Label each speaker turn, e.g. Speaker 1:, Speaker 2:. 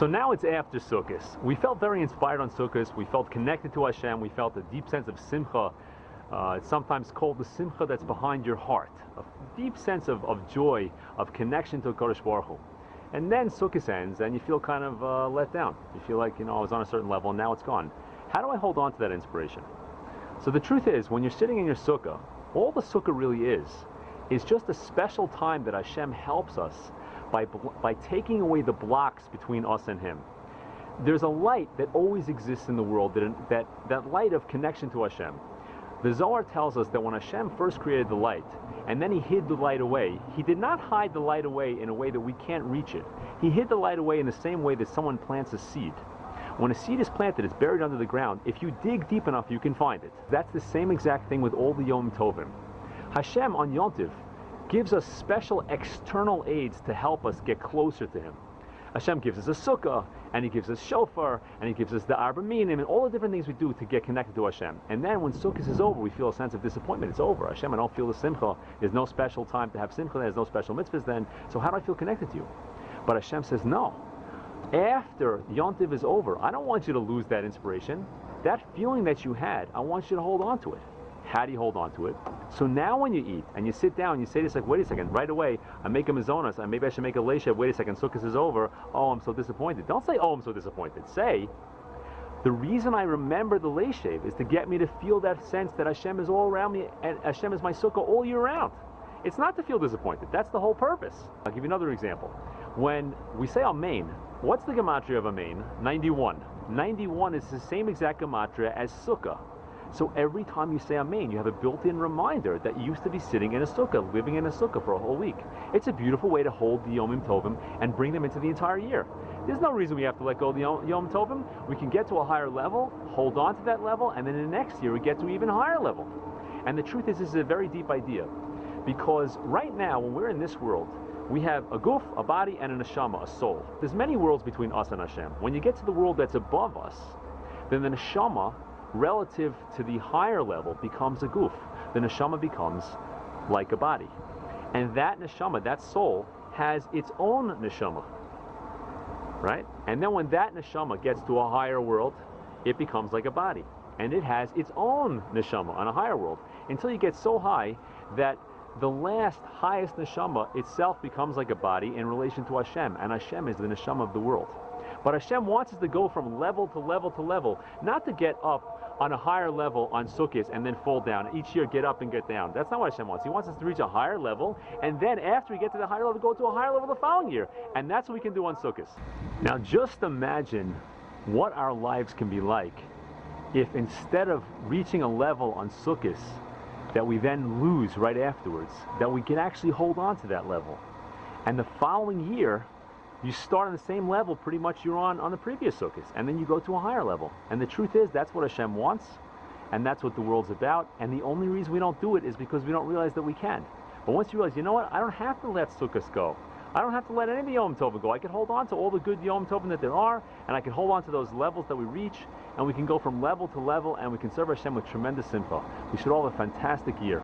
Speaker 1: So now it's after Sukkot. We felt very inspired on Sukkot. We felt connected to Hashem. We felt a deep sense of simcha. It's sometimes called the simcha that's behind your heart. A deep sense of joy, of connection to HaKadosh Baruch Hu. And then Sukkot ends and you feel kind of let down. You feel like, I was on a certain level and now it's gone. How do I hold on to that inspiration? So the truth is, when you're sitting in your sukkah, all the sukkah really is just a special time that Hashem helps us by taking away the blocks between us and Him. There's a light that always exists in the world, that light of connection to Hashem. The Zohar tells us that when Hashem first created the light, and then He hid the light away, He did not hide the light away in a way that we can't reach it. He hid the light away in the same way that someone plants a seed. When a seed is planted, it's buried under the ground. If you dig deep enough, you can find it. That's the same exact thing with all the Yom Tovim. Hashem on Yom Tov gives us special external aids to help us get closer to Him. Hashem gives us a sukkah, and He gives us shofar, and He gives us the arba minim, and all the different things we do to get connected to Hashem. And then when Sukkot is over, we feel a sense of disappointment. It's over. Hashem, I don't feel the simcha. There's no special time to have simcha. There's no special mitzvahs then. So how do I feel connected to you? But Hashem says, no. After Yom Tov is over, I don't want you to lose that inspiration. That feeling that you had, I want you to hold on to it. How do you hold on to it? So now when you eat and you sit down, you say this like, wait a second, right away, I make a mazonas, and maybe I should make a leisha, wait a second, Sukkot is over, oh, I'm so disappointed. Don't say, oh, I'm so disappointed. Say, the reason I remember the leisha is to get me to feel that sense that Hashem is all around me and Hashem is my sukkah all year round. It's not to feel disappointed. That's the whole purpose. I'll give you another example. When we say Amen, what's the gematria of Amen? 91. 91 is the same exact gematria as sukkah. So every time you say Amen, you have a built-in reminder that you used to be sitting in a sukkah, living in a sukkah for a whole week. It's a beautiful way to hold the Yom Tovim and bring them into the entire year. There's no reason we have to let go of the Yom Tovim. We can get to a higher level, hold on to that level, and then in the next year we get to an even higher level. And the truth is, this is a very deep idea. Because right now, when we're in this world, we have a guf, a body, and a neshama, a soul. There's many worlds between us and Hashem. When you get to the world that's above us, then the neshama, relative to the higher level, becomes a guf. The neshama becomes like a body. And that neshama, that soul, has its own neshama. Right? And then when that neshama gets to a higher world, it becomes like a body. And it has its own neshama on a higher world. Until you get so high that the last highest neshama itself becomes like a body in relation to Hashem. And Hashem is the neshama of the world. But Hashem wants us to go from level to level to level, not to get up on a higher level on Sukkot and then fall down. Each year get up and get down. That's not what Hashem wants. He wants us to reach a higher level, and then after we get to the higher level, go to a higher level the following year. And that's what we can do on Sukkot. Now just imagine what our lives can be like if instead of reaching a level on Sukkot that we then lose right afterwards, that we can actually hold on to that level. And the following year, you start on the same level pretty much you're on the previous Sukkot, and then you go to a higher level. And the truth is, that's what Hashem wants, and that's what the world's about, and the only reason we don't do it is because we don't realize that we can. But once you realize, you know what, I don't have to let Sukkot go. I don't have to let any of the Yom Tov go. I can hold on to all the good Yom Tov that there are, and I can hold on to those levels that we reach, and we can go from level to level, and we can serve Hashem with tremendous simcha. We should all have a fantastic year.